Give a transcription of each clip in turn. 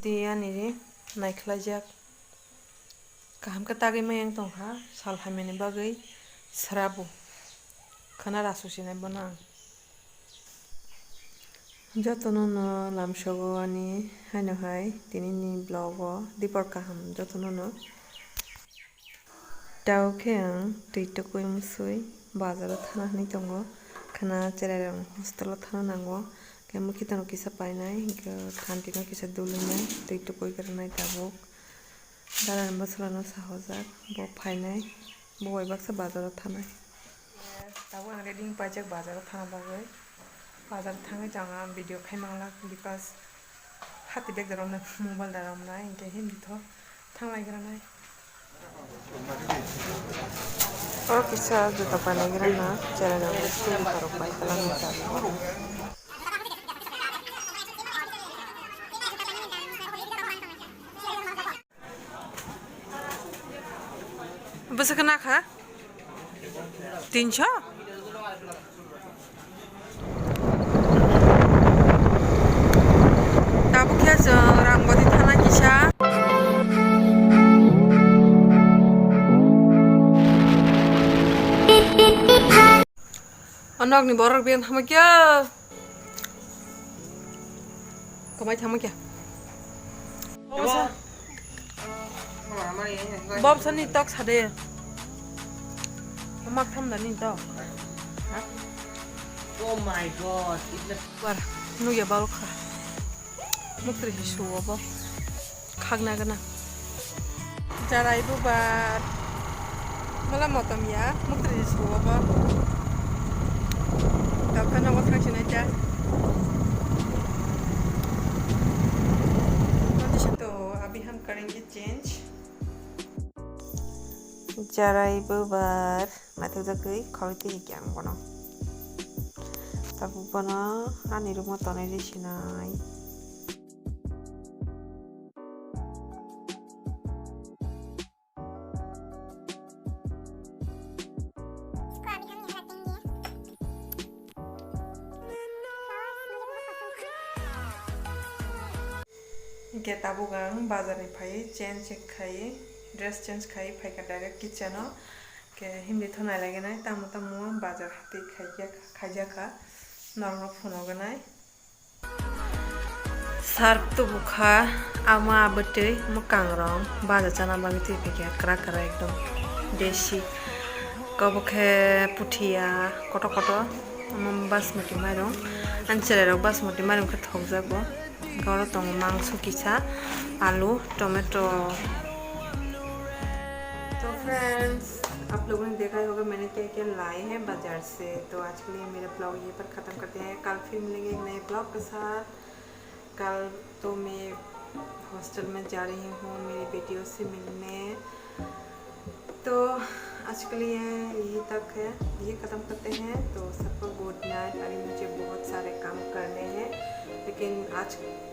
Diani Naiklajak Kaham Katagi Mayang Tongha, Salhamini Bagay, Srabu Kanara Susine Bonang Jotono Lamshogo Ani Hanohai, Tinini Blogo, Dipor Kaham, Jotono Taukeang, Titoko Musui, Bazar Tanani Tongo, Kana Terem, Hostelo Tanango. Kamu kita no kisah painai, ke kanti no kisah dulu nih, itu koi kerana tabuk, dalam masalah no sahozak, bo painai, bo ibak se bazar tanai. Tahu ang reading pajak bazar tanah bagai, bazar tangai jangan video kai mangla, because hati beg dalam na mobile dalam na, ingke him itu, tang lagi kerana. Oh kisah juta painai kerana, cara nak betul di taruh pai kalang macam. Basa kena kah? 300? Tahu kya orang buat di tanah kisah? Anak ni borak biar sama kya? Kau mai sama kya? Bob sani tok sade. Mak tham dani tok. Oh my god, War, nu ya balu kha. Mukri hishuwa ba. Khagna gana. Jarai bu bar. Mala motam ya, mukri hishuwa ba. Tok kana wa thak china ja. तो अभी हम करेंगे change Jarai bubar mati udah kei kawiti hikyang bono tabu bono ani rumah tone di sinai Get tabu gang bazar ni pai change khai dress change khai pai ka direct kitchen no ke hindi thona lage nai tamu bazar hati khaja ka normal phono ganai sarp tu bukha ama bate mukang rong bazar chana bagiti pe kra kra ekdom deshi kabukhe puthia koto koto basmati mairong anchere rok basmati mairong kha thokjabo गौर तो मांसो किसा आलू tomato तो friends आप लोगों ने देखा होगा मैंने क्या क्या लाए हैं बाजार से तो आज के लिए मेरा ब्लॉग यहीं पर ख़त्म करते हैं कल फिर मिलेंगे एक नए ब्लॉग के साथ कल तो मैं हॉस्टल में जा रही हूँ मेरी बेटियों से मिलने तो आज के लिए यही तक है ये ख़त्म करते हैं तो सबको गुड नाइट अभी मुझे बहुत सारे काम करने हैं लेकिन आज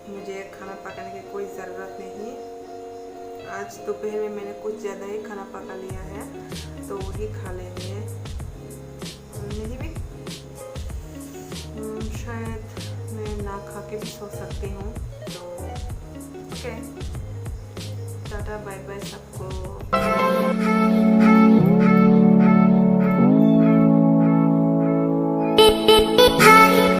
मुझे खाना पकाने की कोई ज़रूरत नहीं आज दोपहर में मैंने कुछ ज़्यादा ही खाना पका लिया है तो वही खा लेंगे नहीं भी शायद मैं ना खा के भी सो सकती हूँ तो ओके टाटा बाय बाय सबको